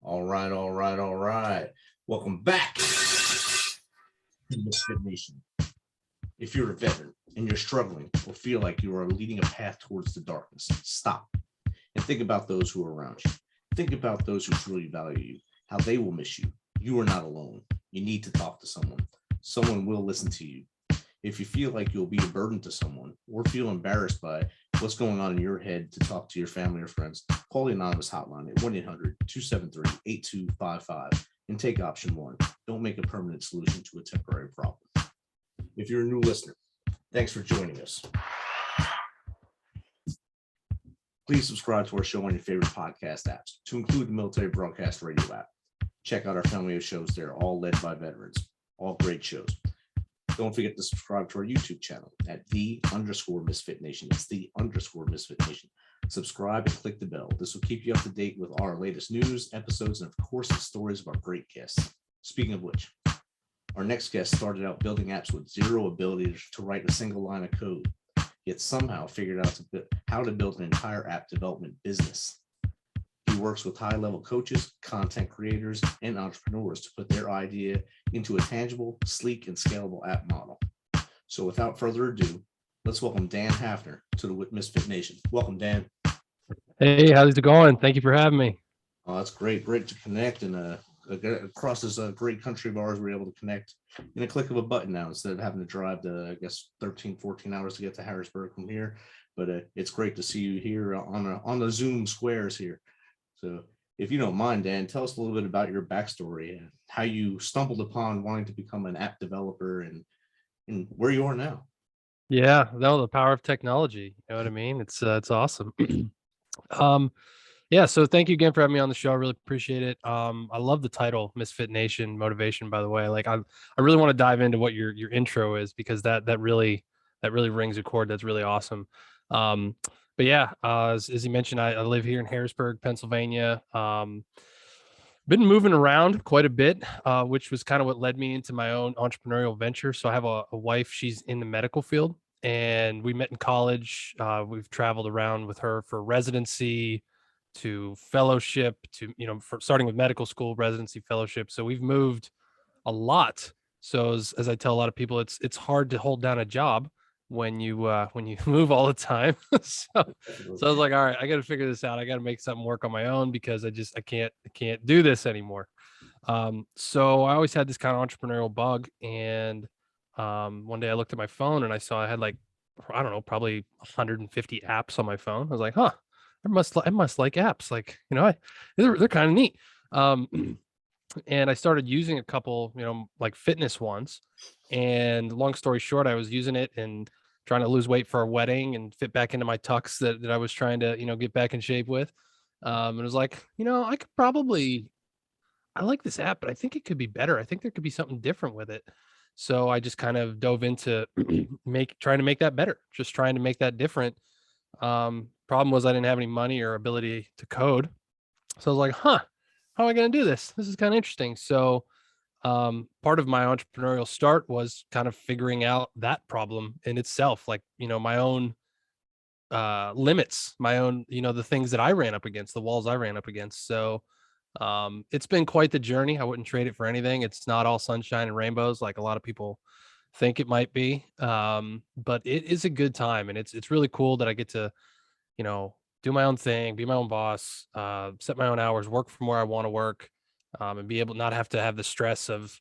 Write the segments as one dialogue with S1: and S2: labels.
S1: All right, all right, all right. Welcome back to MisFitNation. If you're a veteran and you're struggling or feel like you are leading a path towards the darkness, stop and think about those who are around you. Think about those who truly value you, how they will miss you. You are not alone. You need to talk to someone. Someone will listen to you. If you feel like you'll be a burden to someone or feel embarrassed by what's going on in your head to talk to your family or friends, call the anonymous hotline at 1-800-273-8255 and take option one. Don't make a permanent solution to a temporary problem. If you're a new listener, thanks for joining us. Please subscribe to our show on your favorite podcast apps, to include the Military Broadcast Radio app. Check out our family of shows there, all led by veterans, all great shows. Don't forget to subscribe to our YouTube channel at _MisFitNation. It's _MisFitNation. Subscribe and click the bell. This will keep you up to date with our latest news, episodes, and of course, the stories of our great guests. Speaking of which, our next guest started out building apps with zero ability to write a single line of code, yet somehow figured out how to build an entire app development business. He works with high-level coaches, content creators, and entrepreneurs to put their idea into a tangible, sleek, and scalable app model. So without further ado, let's welcome Dan Hafner to the MisFitNation. Welcome, Dan.
S2: Hey, how's it going? Thank you for having me.
S1: Oh, that's great. Great to connect. And across this great country of ours, we're able to connect in a click of a button now instead of having to drive I guess, 13, 14 hours to get to Harrisburg from here. But it's great to see you here on the Zoom squares here. So if you don't mind, Dan, tell us a little bit about your backstory and how you stumbled upon wanting to become an app developer and where you are now.
S2: Yeah, no, the power of technology. You know what I mean? It's awesome. Yeah, so thank you again for having me on the show. I really appreciate it. I love the title, MisFitNation Motivation, by the way. Like I really want to dive into what your intro is because that really rings a chord. That's really awesome. But yeah, as you mentioned, I live here in Harrisburg, Pennsylvania. Been moving around quite a bit, which was kind of what led me into my own entrepreneurial venture. So I have a wife, she's in the medical field, and we met in college. We've traveled around with her for residency, to fellowship, to, for starting with medical school, residency, fellowship. So we've moved a lot. So as I tell a lot of people, it's hard to hold down a job when you move all the time. so I was like, all right, I got to figure this out. I got to make something work on my own because I can't do this anymore. So I always had this kind of entrepreneurial bug. And one day I looked at my phone and I saw I had I don't know, probably 150 apps on my phone. I was like, huh, I must like apps. Like, they're kind of neat. And I started using a couple, like fitness ones. And long story short, I was using it and trying to lose weight for a wedding and fit back into my tux that I was trying to, get back in shape with. And it was like, I like this app, but I think it could be better. I think there could be something different with it. So I just kind of dove into trying to make that better, just trying to make that different. Problem was I didn't have any money or ability to code. So I was like, how am I going to do this? This is kind of interesting. So part of my entrepreneurial start was kind of figuring out that problem in itself, like, my own limits, my own, the things that I ran up against, the walls I ran up against. So it's been quite the journey. I wouldn't trade it for anything. It's not all sunshine and rainbows like a lot of people think it might be. But it is a good time, and it's really cool that I get to, do my own thing, be my own boss, set my own hours, work from where I want to work, and be able to not have to have the stress of,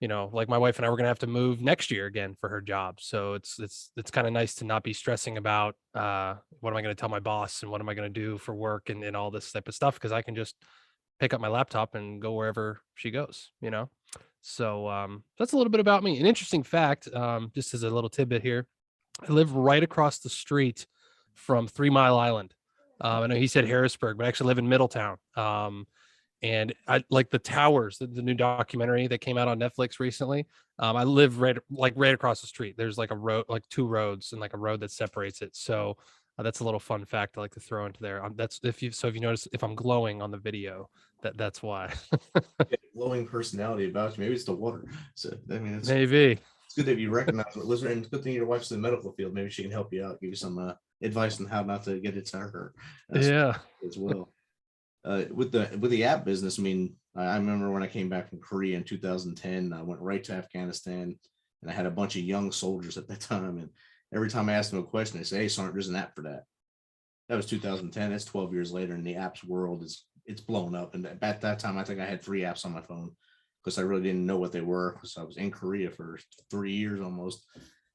S2: like my wife and I were going to have to move next year again for her job. So it's kind of nice to not be stressing about, what am I going to tell my boss and what am I going to do for work and all this type of stuff. Cause I can just pick up my laptop and go wherever she goes, So, that's a little bit about me. An interesting fact, just as a little tidbit here, I live right across the street from 3 Mile Island. I know he said Harrisburg, but I actually live in Middletown. And I like the towers, the new documentary that came out on Netflix recently. I live right across the street. There's like a road, like 2 roads and like a road that separates it. So that's a little fun fact I like to throw into there. That's if you notice if I'm glowing on the video, that's why.
S1: Glowing personality about you. Maybe it's the water. So I mean,
S2: Maybe
S1: it's good that you recognize what listener, and it's good thing your wife's in the medical field. Maybe she can help you out, give you some advice on how not to get it to her
S2: yeah,
S1: as well. With the app business, I mean, I remember when I came back from Korea in 2010, I went right to Afghanistan, and I had a bunch of young soldiers at that time. And every time I asked them a question, they say, "Hey, Sergeant, there's an app for that." That was 2010. That's 12 years later, and the apps world it's blown up. And at that time, I think I had 3 apps on my phone because I really didn't know what they were because I was in Korea for 3 years almost,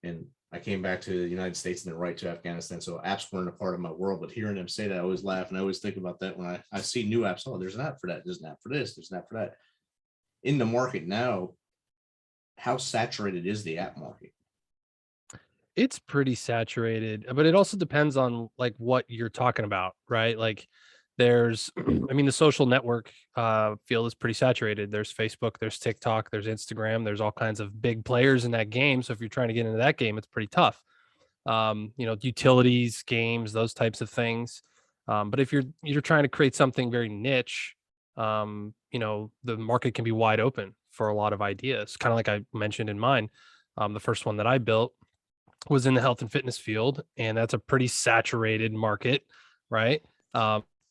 S1: and I came back to the United States and then right to Afghanistan. So apps weren't a part of my world. But hearing them say that, I always laugh and I always think about that when I see new apps. Oh, there's an app for that. There's an app for this. There's an app for that. In the market now, how saturated is the app market?
S2: It's pretty saturated, but it also depends on like what you're talking about, right? Like there's I mean the social network field is pretty saturated. There's Facebook, there's TikTok, there's Instagram, there's all kinds of big players in that game. So if you're trying to get into that game, it's pretty tough. Utilities, games, those types of things. But if you're trying to create something very niche, the market can be wide open for a lot of ideas. Kind of like I mentioned in mine. The first one that I built was in the health and fitness field, and that's a pretty saturated market, right?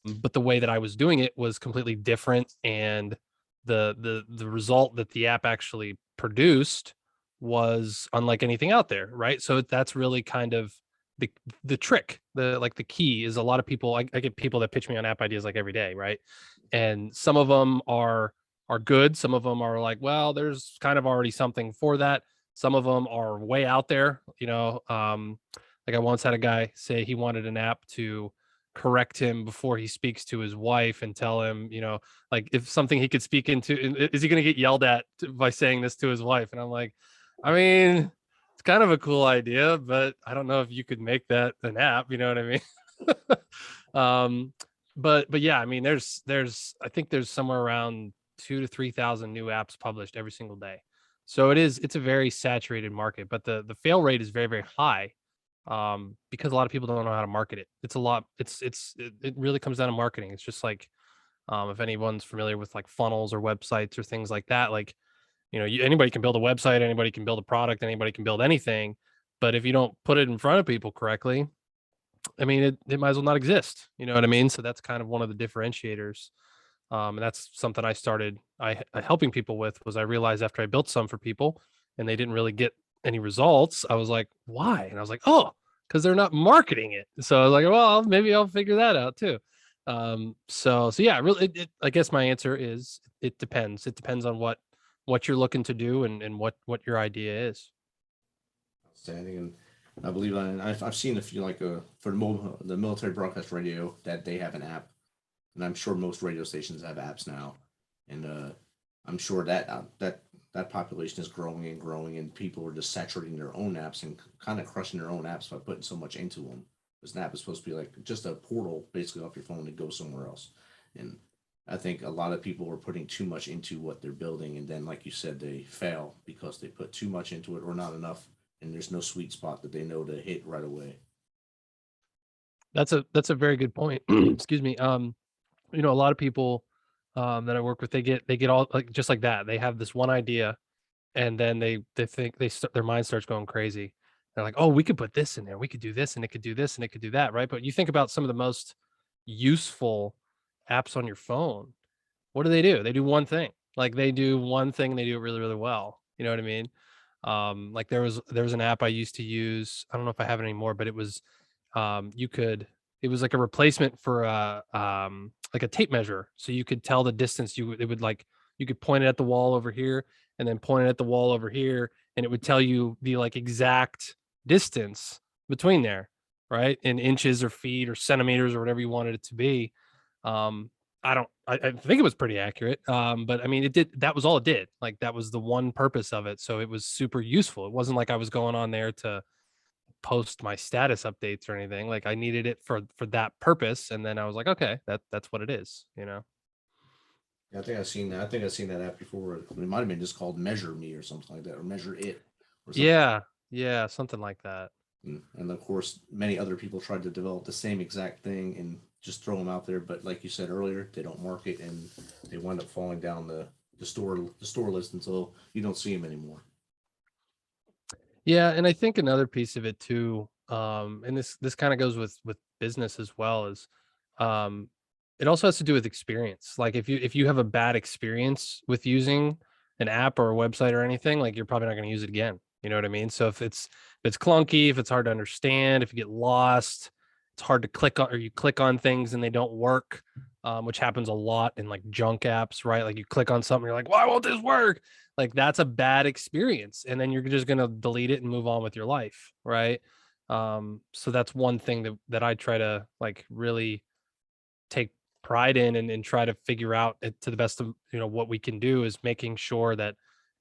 S2: But the way that I was doing it was completely different, and the result that the app actually produced was unlike anything out there, right? So that's really kind of the the trick. The key is a lot of people. I get people that pitch me on app ideas like every day, right? And some of them are good. Some of them are like, well, there's kind of already something for that. Some of them are way out there, like I once had a guy say he wanted an app to correct him before he speaks to his wife and tell him, like if something he could speak into, is he going to get yelled at by saying this to his wife? And I'm like, I mean, it's kind of a cool idea, but I don't know if you could make that an app, you know what I mean? um, but yeah, I mean, I think there's somewhere around 2 to 3,000 new apps published every single day. So it's a very saturated market, but the fail rate is very, very high, because a lot of people don't know how to market it. It's a lot. It really comes down to marketing. It's just like, if anyone's familiar with like funnels or websites or things like that, like, anybody can build a website, anybody can build a product, anybody can build anything. But if you don't put it in front of people correctly, I mean, it might as well not exist. You know what I mean? So that's kind of one of the differentiators. And that's something I started helping people with. Was I realized after I built some for people and they didn't really get any results, I was like, why? And I was like, oh, because they're not marketing it. So I was like, well, maybe I'll figure that out too. So yeah, really, I guess my answer is it depends. It depends on what you're looking to do and what your idea is.
S1: Outstanding. And I believe I've seen a few like for the military broadcast radio that they have an app, and I'm sure most radio stations have apps now, and I'm sure that that population is growing and growing, and people are just saturating their own apps and kind of crushing their own apps by putting so much into them. This app is supposed to be like just a portal, basically off your phone to go somewhere else, and I think a lot of people are putting too much into what they're building, and then, like you said, they fail because they put too much into it or not enough, and there's no sweet spot that they know to hit right away.
S2: That's a very good point. Excuse me. A lot of people that I work with, they get all like just like that. They have this one idea, and then they think their mind starts going crazy. They're like, oh, we could put this in there, we could do this, and it could do this, and it could do that, right? But you think about some of the most useful apps on your phone. What do? They do one thing. Like they do one thing, and they do it really, really well. You know what I mean? Like there was an app I used to use. I don't know if I have it anymore, but you could it was like a replacement for like a tape measure. So you could tell the distance. It would like you could point it at the wall over here and then point it at the wall over here, and it would tell you the like exact distance between there, right? In inches or feet or centimeters or whatever you wanted it to be. Um, I think it was pretty accurate. But I mean that was all it did. Like that was the one purpose of it. So it was super useful. It wasn't like I was going on there to post my status updates or anything. Like I needed it for that purpose, and then I was like, okay, that's what it is.
S1: Yeah, I think I've seen that. I think I've seen that app before. It might have been just called Measure Me or something like that, or Measure It, or something.
S2: Yeah, yeah, something like that.
S1: And of course, many other people tried to develop the same exact thing and just throw them out there. But like you said earlier, they don't market, and they wind up falling down the store list until you don't see them anymore.
S2: Yeah, and I think another piece of it too, and this kind of goes with business as well, is um it also has to do with experience. Like if you have a bad experience with using an app or a website or anything, like you're probably not going to use it again. You know what I mean? So if it's clunky, if it's hard to understand, if you get lost, it's hard to click on, or you click on things and they don't work, which happens a lot in like junk apps, right? Like you click on something, you're like, why won't this work? Like that's a bad experience, and then you're just going to delete it and move on with your life, right? So that's one thing that I try to like really take pride in, and try to figure out it to the best of what we can do, is making sure that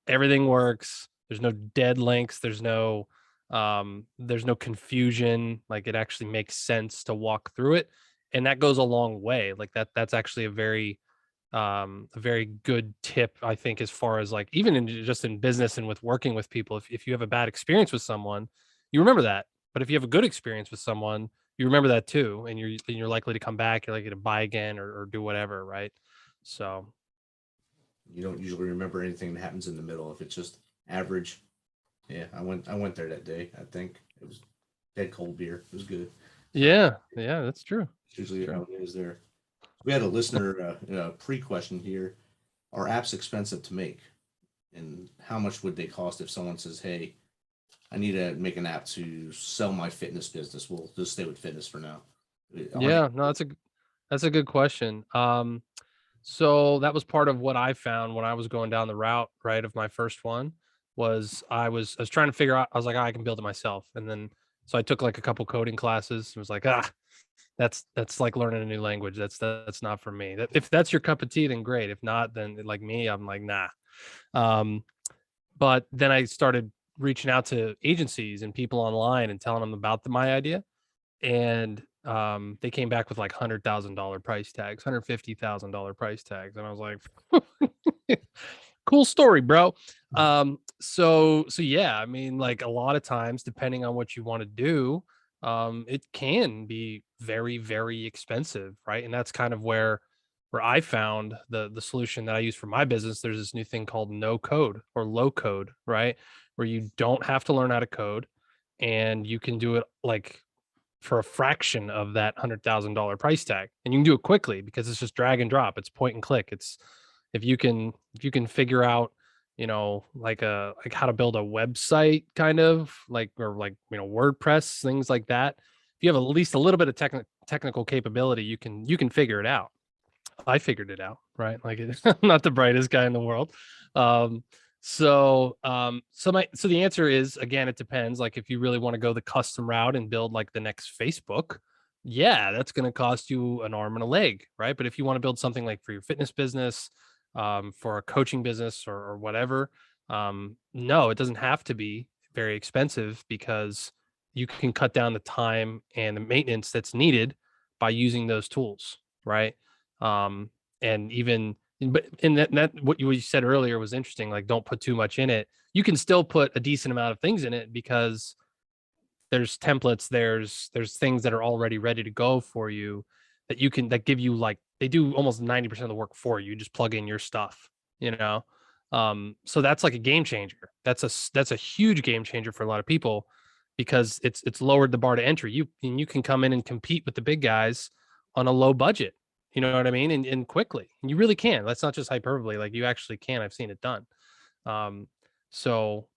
S2: everything works. There's no dead links. There's no confusion. Like it actually makes sense to walk through it. And that goes a long way. Like that's actually a very good tip, I think, as far as like even in just in business and with working with people. If you have a bad experience with someone, you remember that. But if you have a good experience with someone, you remember that too, and you're likely to come back. You're likely to buy again, or do whatever, right? So
S1: You don't usually remember anything that happens in the middle. If it's just average, yeah, I went there that day. I think it was dead cold beer. It was good. So
S2: yeah, that's true.
S1: it's usually
S2: True.
S1: how it is there. We had a listener pre-question here. Are apps expensive to make? And how much would they cost if someone says, "Hey, I need to make an app to sell my fitness business"? We'll just stay with fitness for now. Are they?
S2: Yeah, no, that's a good question. So that was part of what I found when I was going down the route, right, of my first one. Was I was trying to figure out, I was like, "Ah, I can build it myself." And then so I took like a couple coding classes and was like, that's like learning a new language. That's not for me. If that's your cup of tea, then great. If not, then like me, I'm like, nah. Um, but then I started reaching out to agencies and people online and telling them about my idea, and they came back with like $100,000 price tags, $150,000 price tags, and I was like, cool story, bro. So yeah, I mean, like a lot of times, depending on what you want to do, it can be very, very expensive, right? And that's kind of where I found the solution that I use for my business. There's this new thing called no code or low code, right? Where you don't have to learn how to code, and you can do it like for a fraction of that $100,000 price tag, and you can do it quickly because it's just drag and drop. It's point and click. It's if you can figure out, like how to build a website, kind of like, or like, WordPress, things like that. If you have at least a little bit of technical capability, you can figure it out. I figured it out, right? Like I'm not the brightest guy in the world. Um, so the answer is, again, it depends. Like if you really want to go the custom route and build like the next Facebook, yeah, that's going to cost you an arm and a leg, right? But if you want to build something like for your fitness business, for a coaching business, or whatever, no, it doesn't have to be very expensive, because you can cut down the time and the maintenance that's needed by using those tools, right? um and even but in that what you said earlier was interesting, like don't put too much in it. You can still put a decent amount of things in it, because there's templates, there's things that are already ready to go for you, that you can that give you, like, they do almost 90% of the work for you. You just plug in your stuff, you know. So that's like a game changer. That's a huge game changer for a lot of people, because it's lowered the bar to entry. You can come in and compete with the big guys on a low budget, you know what I mean, and quickly. And you really can. That's not just hyperbole, like you actually can. I've seen it done. Um so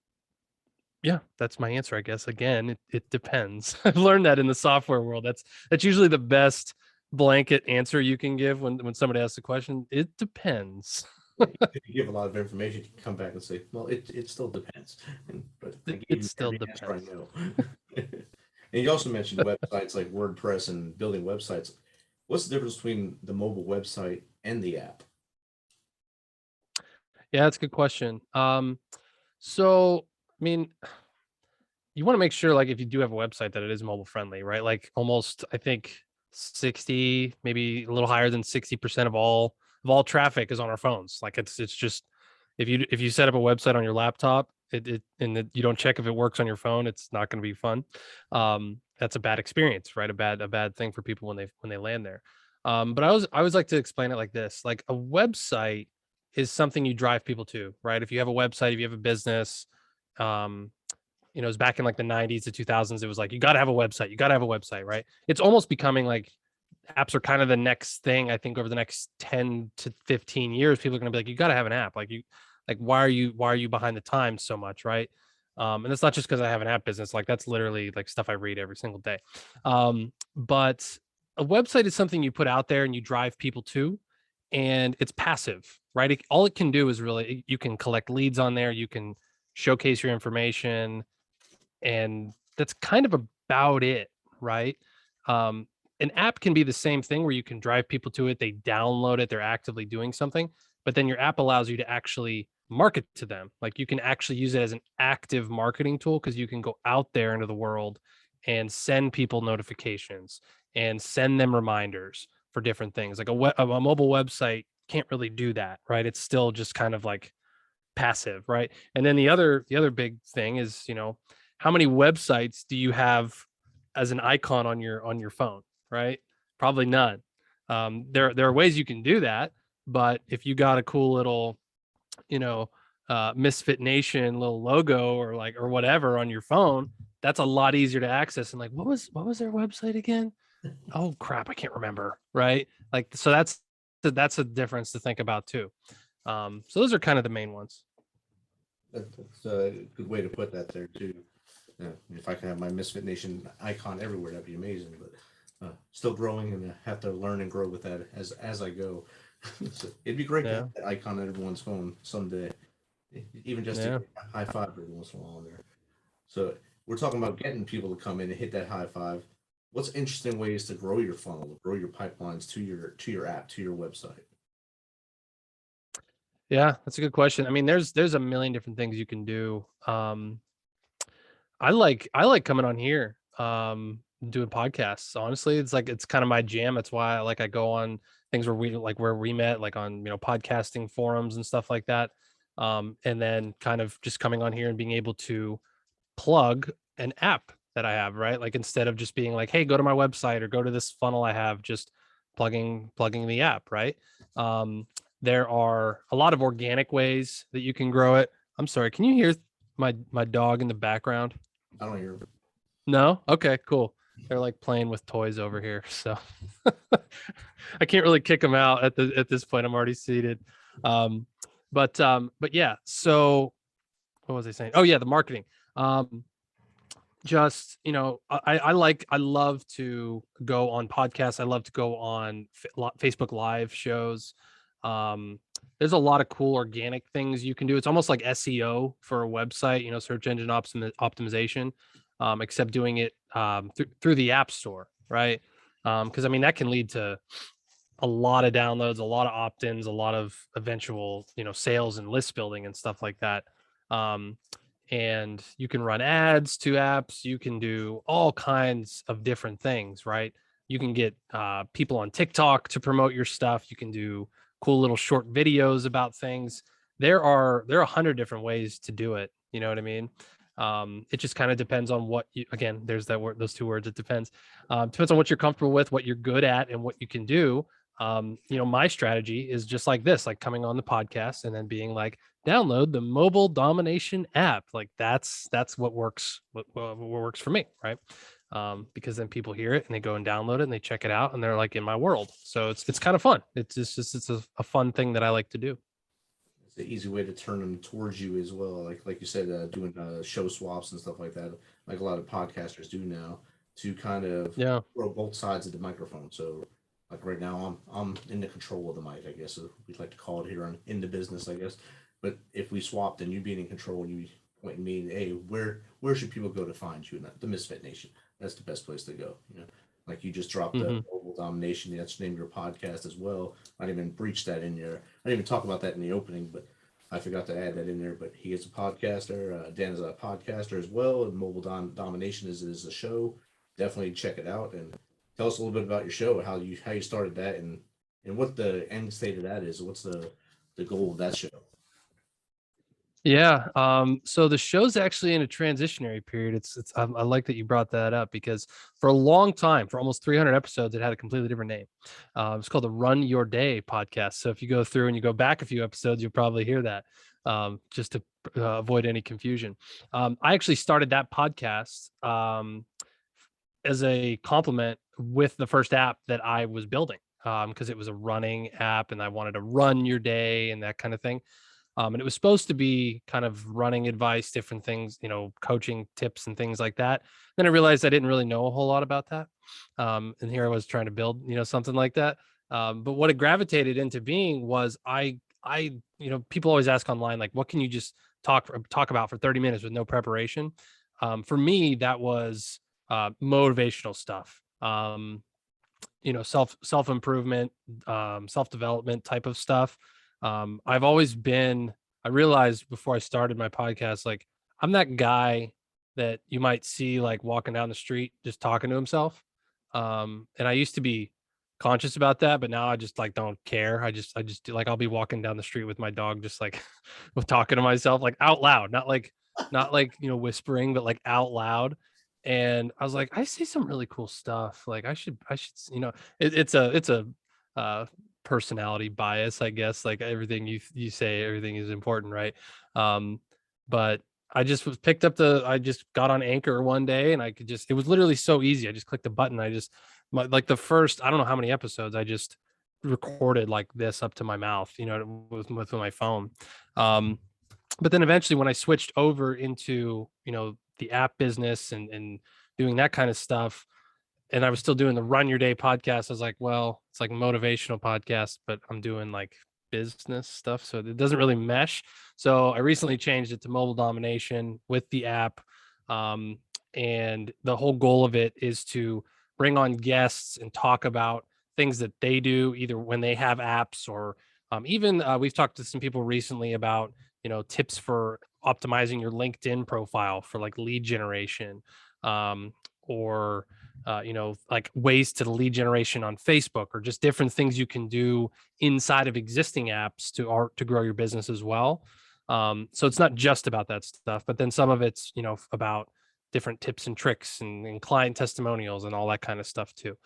S2: yeah, that's my answer, I guess. Again, it depends. I've learned that in the software world. That's usually the best blanket answer you can give when somebody asks a question. It depends.
S1: If you give a lot of information, you can come back and say, "Well, it still depends." But I gave
S2: It
S1: you
S2: still
S1: every answer I
S2: depends.
S1: know. And you also mentioned websites like WordPress and building websites. What's the difference between the mobile website and the app?
S2: Yeah, that's a good question. So I mean, you want to make sure, like, if you do have a website, that it is mobile friendly, right? Like almost, I think 60, maybe a little higher than 60% of all traffic is on our phones. Like it's just, if you set up a website on your laptop, you don't check if it works on your phone, it's not going to be fun. That's a bad experience, right? A bad thing for people when they land there. But I always like to explain it like this: like a website is something you drive people to, right? If you have a website, if you have a business, um, it's back in like the 90s to 2000s, it was like, you got to have a website, you got to have a website, right? It's almost becoming like apps are kind of the next thing. I think over the next 10 to 15 years, people are going to be like, you got to have an app. Like, why are you behind the times so much? Right. And it's not just because I have an app business. Like that's literally like stuff I read every single day. But a website is something you put out there and you drive people to, and it's passive, right? All it can do is really, you can collect leads on there. You can showcase your information, and that's kind of about it, right? Um, an app can be the same thing where you can drive people to it, they download it, they're actively doing something, but then your app allows you to actually market to them. Like you can actually use it as an active marketing tool because you can go out there into the world and send people notifications and send them reminders for different things. Like a mobile website can't really do that, right? It's still just kind of like passive, right? And then the other big thing is, how many websites do you have as an icon on your phone, right? Probably none. There are ways you can do that, but if you got a cool little, you know, MisFitNation little logo or whatever on your phone, that's a lot easier to access. And like, what was their website again? Oh crap, I can't remember. Right? Like, so that's a difference to think about too. So those are kind of the main ones.
S1: That's a good way to put that there too. If I can have my Misfit Nation icon everywhere, that'd be amazing. But still growing, and I have to learn and grow with that as I go. So it'd be great to
S2: Yeah.
S1: have that icon on everyone's phone someday, even just to
S2: Yeah.
S1: get a high five every once in a while on there. So we're talking about getting people to come in and hit that high five. What's interesting ways to grow your funnel, grow your pipelines to your app, to your website?
S2: Yeah, that's a good question. I mean, there's a million different things you can do. I like coming on here, doing podcasts. Honestly, it's like it's kind of my jam. That's why I go on things where we met, like on podcasting forums and stuff like that. And then kind of just coming on here and being able to plug an app that I have, right? Like instead of just being like, hey, go to my website or go to this funnel I have, just plugging the app, right? Um, there are a lot of organic ways that you can grow it. I'm sorry, can you hear my dog in the background?
S1: I don't hear.
S2: No? Okay, cool. They're like playing with toys over here. So I can't really kick them out at this point. I'm already seated. But yeah, so what was I saying? Oh yeah, the marketing. Um, just I love to go on podcasts. I love to go on Facebook live shows. There's a lot of cool organic things you can do. It's almost like SEO for a website, search engine optimization, except doing it through the app store, right? Because I mean that can lead to a lot of downloads, a lot of opt-ins, a lot of eventual, sales and list building and stuff like that. Um, and you can run ads to apps. You can do all kinds of different things, right? You can get people on TikTok to promote your stuff. You can do cool little short videos about things. There are 100 different ways to do it. You know what I mean? It just kind of depends on what you, again, there's that word, those two words. It depends. Depends on what you're comfortable with, what you're good at, and what you can do. My strategy is just like this, like coming on the podcast and then being like, download the mobile domination app. Like that's what works, what works for me, right? Because then people hear it and they go and download it and they check it out and they're like in my world. So it's kind of fun. It's a fun thing that I like to do.
S1: It's an easy way to turn them towards you as well. Like you said, doing show swaps and stuff like that, like a lot of podcasters do now, to kind of
S2: Yeah.
S1: throw both sides of the microphone. So, like right now, I'm in the control of the mic, I guess we'd like to call it here on in the business, I guess. But if we swapped and you being in control and you pointing me, hey, where should people go to find you? And the Misfit Nation. That's the best place to go. Like you just dropped the
S2: Hmm.
S1: mobile domination. That's the name of your podcast as well. I didn't even breach that in there. I didn't even talk about that in the opening, but I forgot to add that in there. But he is a podcaster. Dan is a podcaster as well. And Mobile Domination is a show. Definitely check it out and tell us a little bit about your show, how you started that, and what the end state of that is. What's the goal of that show?
S2: Yeah. So the show's actually in a transitionary period. I like that you brought that up because for a long time, for almost 300 episodes, it had a completely different name. It's called the Run Your Day podcast. So if you go through and you go back a few episodes, you'll probably hear that, just to avoid any confusion. I actually started that podcast as a compliment with the first app that I was building, because it was a running app and I wanted to run your day and that kind of thing. And it was supposed to be kind of running advice, different things, coaching tips and things like that. Then I realized I didn't really know a whole lot about that. And here I was trying to build, something like that. But what it gravitated into being was people always ask online, like, what can you just talk about for 30 minutes with no preparation? For me, that was motivational stuff. Self improvement, self development type of stuff. I've always been. I realized before I started my podcast, like, I'm that guy that you might see like walking down the street just talking to himself. And I used to be conscious about that, but now I just like don't care. I just like I'll be walking down the street with my dog, just like with talking to myself, like out loud, not like whispering, but like out loud. And I was like, I see some really cool stuff. Like I should, it's a uh personality bias, I guess. Like everything you say, everything is important, right? Um, but I just got on Anchor one day and it was literally so easy. I just clicked a button. Like the first, I don't know how many episodes I just recorded like this up to my mouth, with my phone. Um, but then eventually when I switched over into, the app business and doing that kind of stuff, and I was still doing the Run Your Day podcast, I was like, well, it's like a motivational podcast, but I'm doing like business stuff. So it doesn't really mesh. So I recently changed it to mobile domination with the app. Um, and the whole goal of it is to bring on guests and talk about things that they do, either when they have apps or even we've talked to some people recently about, tips for optimizing your LinkedIn profile for like lead generation, or like ways to lead generation on Facebook, or just different things you can do inside of existing apps to grow your business as well. So it's not just about that stuff, but then some of it's, about different tips and tricks and client testimonials and all that kind of stuff too.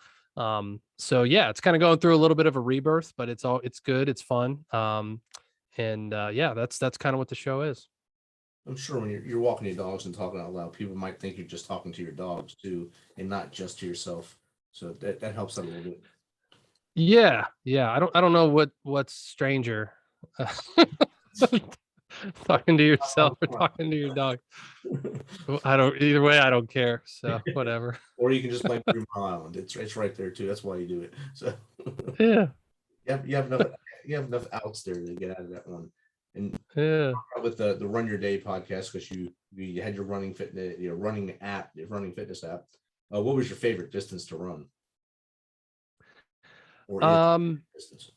S2: So yeah, it's kind of going through a little bit of a rebirth, but it's good, it's fun. And yeah, that's kind of what the show is.
S1: I'm sure when you're walking your dogs and talking out loud, people might think you're just talking to your dogs too, and not just to yourself. So that helps out a little bit.
S2: Yeah. I don't know what's stranger. Talking to yourself or talking to your dog. I don't either way, I don't care. So whatever.
S1: Or you can just blame Green Mile Island. It's right there too. That's why you do it. So
S2: Yeah.
S1: you have enough outs there to get out of that one. And
S2: Yeah.
S1: with the Run Your Day podcast, because you had your running fitness, your running app, your running fitness app. What was your favorite distance to run, or is
S2: Um
S1: distance?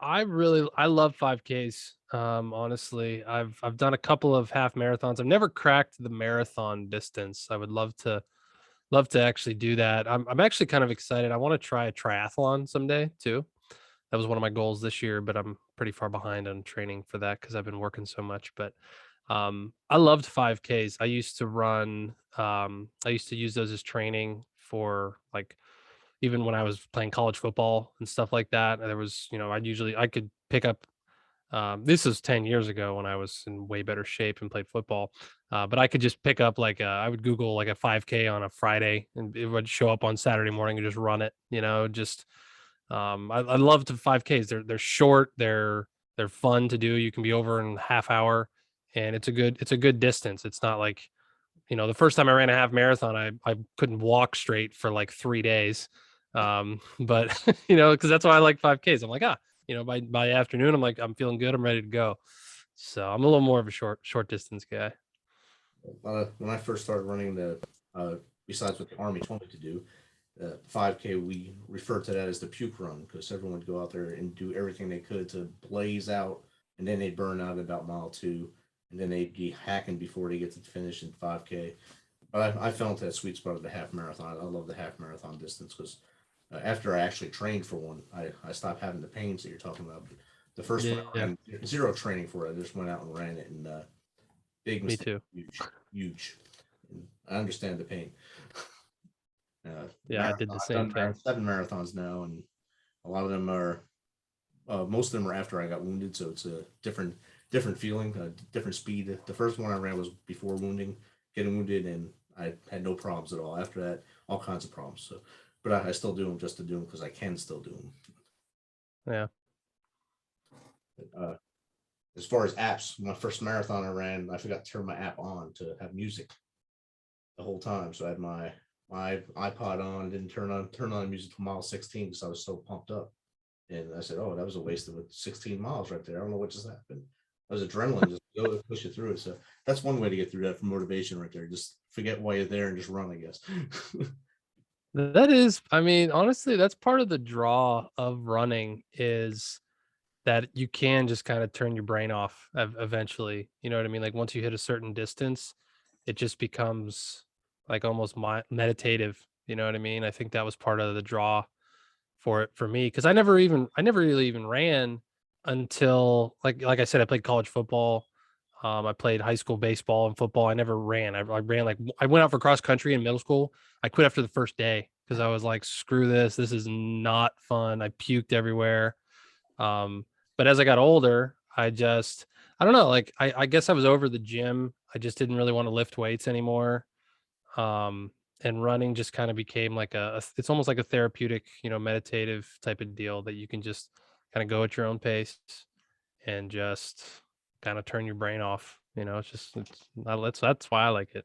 S2: I love 5Ks. Honestly, I've done a couple of half marathons. I've never cracked the marathon distance. I would love to actually do that. I'm actually kind of excited. I want to try a triathlon someday too. That was one of my goals this year, but I'm pretty far behind on training for that because I've been working so much. But I loved 5Ks. I used to use those as training for like even when I was playing college football and stuff like that. There was, I could pick up. This was 10 years ago when I was in way better shape and played football. But I could just pick up I would Google like a 5K on a Friday and it would show up on Saturday morning and just run it, just I love the 5Ks. They're short, they're fun to do. You can be over in a half hour and it's a good distance. It's not like, the first time I ran a half marathon, I couldn't walk straight for like 3 days. But because that's why I like 5Ks. I'm like, by afternoon, I'm like, I'm feeling good, I'm ready to go. So I'm a little more of a short distance guy.
S1: When I first started running uh, besides what the Army told me to do, 5K, we refer to that as the puke run because everyone would go out there and do everything they could to blaze out, and then they'd burn out at about mile two, and then they'd be hacking before they get to the finish in 5K. But I fell into that sweet spot of the half marathon. I love the half marathon distance because after I actually trained for one, I stopped having the pains that you're talking about. The first one I
S2: Yeah,
S1: ran, zero training for it. I just went out and ran it, and big
S2: me
S1: mistake,
S2: too.
S1: huge. And I understand the pain.
S2: Yeah, I did
S1: Marathon.
S2: the
S1: I've
S2: same
S1: done
S2: thing.
S1: 7 marathons now, and a lot of them are. Most of them are after I got wounded, so it's a different feeling, a different speed. The first one I ran was before getting wounded, and I had no problems at all. After that, all kinds of problems. So but I still do them just to do them because I can still do them.
S2: Yeah.
S1: As far as apps, my first marathon I ran, I forgot to turn my app on to have music the whole time. So I had my iPod on, didn't turn on music till mile 16 because I was so pumped up. And I said, "Oh, that was a waste of 16 miles right there. I don't know what just happened." That was adrenaline, just go push you through it. So that's one way to get through that for motivation right there. Just forget why you're there and just run, I guess.
S2: That is, I mean, honestly, that's part of the draw of running is that you can just kind of turn your brain off eventually. You know what I mean? Like once you hit a certain distance, it just becomes like almost meditative. You know what I mean? I think that was part of the draw for it for me because I never really even ran until like I said, I played college football. I played high school baseball and football. I never ran. I ran like I went out for cross country in middle school. I quit after the first day because I was like, screw this. This is not fun. I puked everywhere. Um, but as I got older, I don't know, like I guess I was over the gym. I just didn't really want to lift weights anymore. Um, and running just kind of became like it's almost like a therapeutic, meditative type of deal that you can just kind of go at your own pace and just kind of turn your brain off. That's why I like it.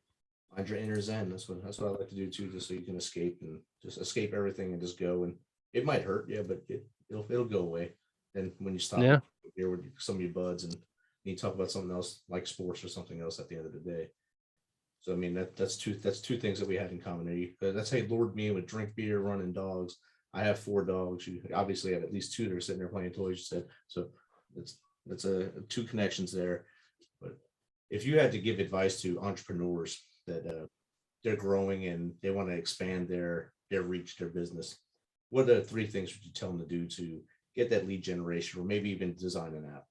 S1: Find your inner zen. That's what I like to do too, just so you can escape and just escape everything and just go. And it might hurt, yeah, but it'll go away. And when you stop
S2: Yeah.
S1: here with some of your buds and you talk about something else like sports or something else at the end of the day. So I mean that's two things that we have in common. That's how you lured me in with drink beer, running dogs. I have 4 dogs. You obviously have at least 2 that are sitting there playing toys. You said so. That's a two connections there. But if you had to give advice to entrepreneurs that they're growing and they want to expand their reach, their business, what are 3 things would you tell them to do to get that lead generation, or maybe even design an app?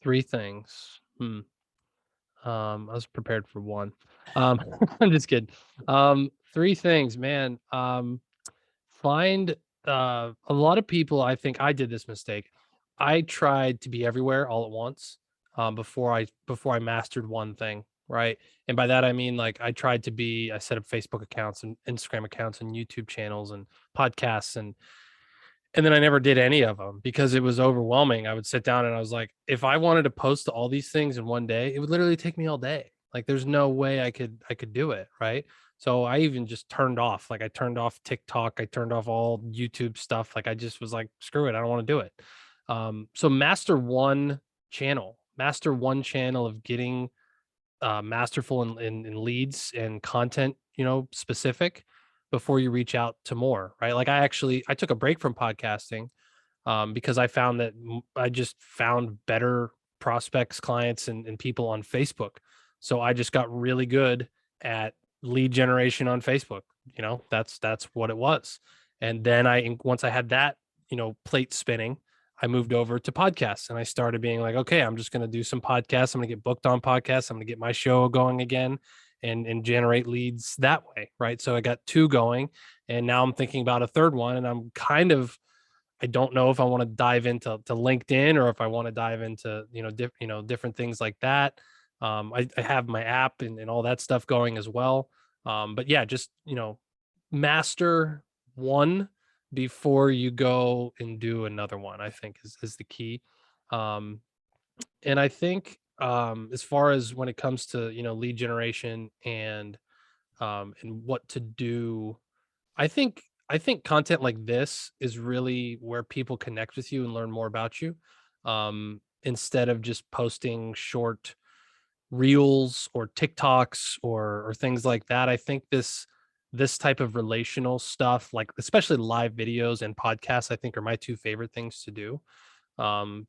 S2: 3 things. I was prepared for 1. I'm just kidding. 3 things, man. Find a lot of people, I think I did this mistake. I tried to be everywhere all at once, before I mastered one thing, right? And by that I mean like I set up Facebook accounts and Instagram accounts and YouTube channels and podcasts and then I never did any of them because it was overwhelming. I would sit down and I was like, if I wanted to post all these things in one day, it would literally take me all day. Like there's no way I could do it, right? So I even just turned off. Like I turned off TikTok, I turned off all YouTube stuff. Like I just was like, screw it, I don't want to do it. So master one channel of getting masterful in leads and content, specific before you reach out to more, right? Like I took a break from podcasting because I found that I just found better prospects, clients, and people on Facebook. So I just got really good at lead generation on Facebook. That's what it was. And then once I had that, plate spinning, I moved over to podcasts and I started being like, okay, I'm just going to do some podcasts. I'm going to get booked on podcasts. I'm going to get my show going again and generate leads that way. Right. So I got 2 going and now I'm thinking about a third one and I don't know if I want to dive into LinkedIn or if I want to dive into, different things like that. I have my app and all that stuff going as well. But yeah, just, master one before you go and do another one, I think is the key. Um, and I think as far as when it comes to, lead generation and what to do, I think content like this is really where people connect with you and learn more about you. Instead of just posting short reels or TikToks or things like that. I think this type of relational stuff, like especially live videos and podcasts, I think are my 2 favorite things to do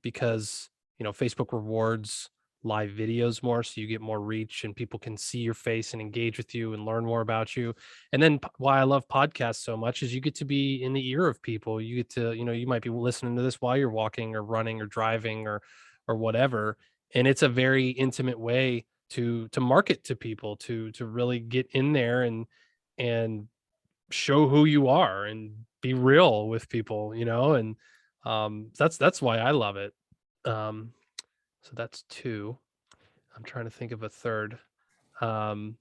S2: because Facebook rewards live videos more, so you get more reach and people can see your face and engage with you and learn more about you. And then why I love podcasts so much is you get to be in the ear of people. You get to, you might be listening to this while you're walking or running or driving or whatever, and it's a very intimate way to market to people to really get in there and show who you are and be real with people, and that's why I love it. Um, so that's 2. I'm trying to think of a third. Um,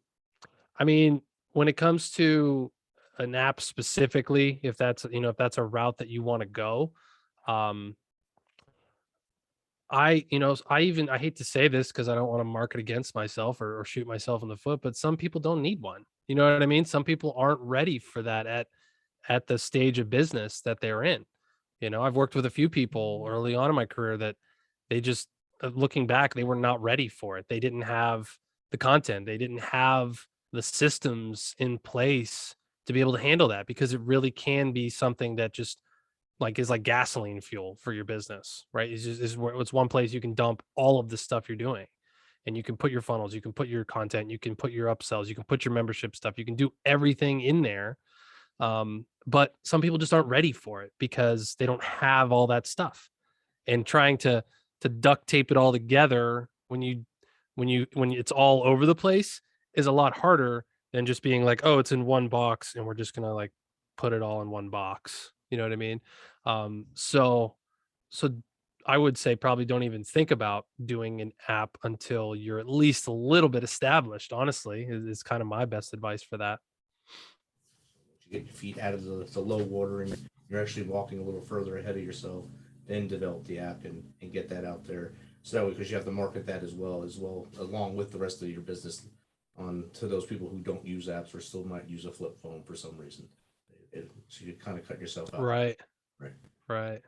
S2: I mean, when it comes to an app specifically, if that's, if that's a route that you want to go. Um, I hate to say this because I don't want to market against myself or shoot myself in the foot, but some people don't need one. You know what I mean? Some people aren't ready for that at the stage of business that they're in. I've worked with a few people early on in my career that they just, looking back, they were not ready for it. They didn't have the content, they didn't have the systems in place to be able to handle that, because it really can be something that just like is like gasoline fuel for your business, right? It's one place you can dump all of the stuff you're doing. And you can put your funnels, you can put your content, you can put your upsells, you can put your membership stuff, you can do everything in there. But some people just aren't ready for it because they don't have all that stuff. And trying to duct tape it all together when it's all over the place is a lot harder than just being like, oh, it's in one box and we're just gonna like put it all in one box. You know what I mean? So I would say probably don't even think about doing an app until you're at least a little bit established, honestly, is kind of my best advice for that.
S1: You get your feet out of the low water and you're actually walking a little further ahead of yourself, then develop the app and get that out there. So that way, because you have to market that as well, along with the rest of your business on to those people who don't use apps or still might use a flip phone for some reason. So you kind of cut yourself out.
S2: Right.
S1: Right.
S2: Right.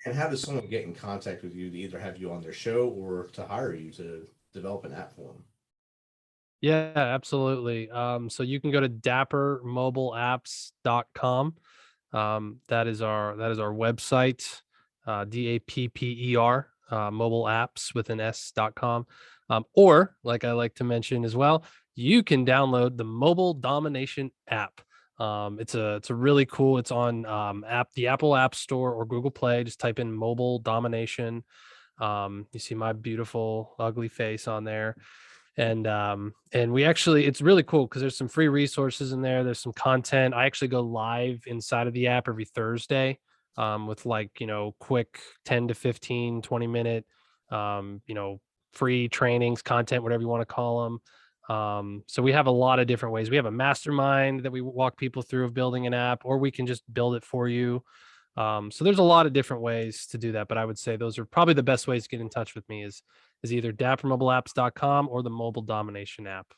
S1: And how does someone get in contact with you to either have you on their show or to hire you to develop an app for them?
S2: Yeah, absolutely. So you can go to dappermobileapps.com. That is our website, DAPPER, mobile apps with an S.com. Or like I like to mention as well, you can download the Mobile Domination app. It's a really cool. It's on the Apple App Store or Google Play. Just type in Mobile Domination. You see my beautiful ugly face on there. And we actually, it's really cool because there's some free resources in there. There's some content. I actually go live inside of the app every Thursday, with like, quick 10 to 15, 20 minute, free trainings, content, whatever you want to call them. So we have a lot of different ways. We have a mastermind that we walk people through of building an app, or we can just build it for you. So there's a lot of different ways to do that, but I would say those are probably the best ways to get in touch with me is either dappermobileapps.com or the Mobile Domination app.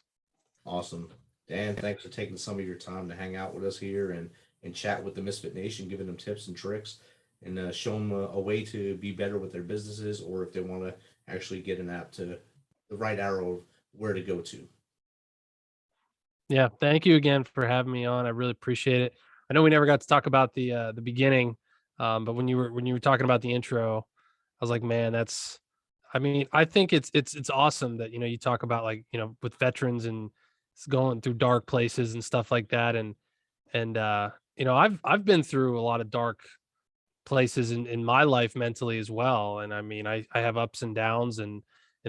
S1: Awesome. Dan, thanks for taking some of your time to hang out with us here and chat with the Misfit Nation, giving them tips and tricks and show them a way to be better with their businesses, or if they want to actually get an app to the right arrow of where to go to.
S2: Yeah, thank you again for having me on. I really appreciate it. I know we never got to talk about the beginning, but when you were talking about the intro, I was like, man, that's. I mean, I think it's awesome that you talk about, like, with veterans and going through dark places and stuff like that, and I've been through a lot of dark places in my life mentally as well. And I mean, I have ups and downs and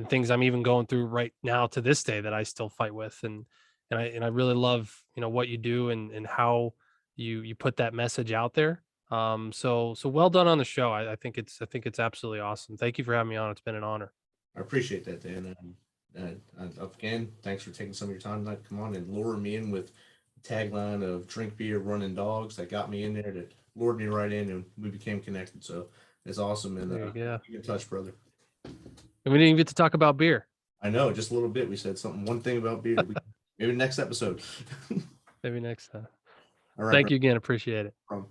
S2: things I'm even going through right now to this day that I still fight with. And I really love, what you do and how you put that message out there. So well done on the show. I think it's absolutely awesome. Thank you for having me on. It's been an honor.
S1: I appreciate that, Dan. Again, thanks for taking some of your time to come on and lure me in with the tagline of drink beer, running dogs. That got me in there, that lured me right in, and we became connected. So it's awesome. And
S2: There you go.
S1: keep in touch, brother.
S2: And we didn't even get to talk about beer.
S1: I know, just a little bit. We said one thing about beer. Maybe next episode.
S2: Maybe next time.
S1: All right.
S2: Thank you again. Appreciate it.
S1: Bro.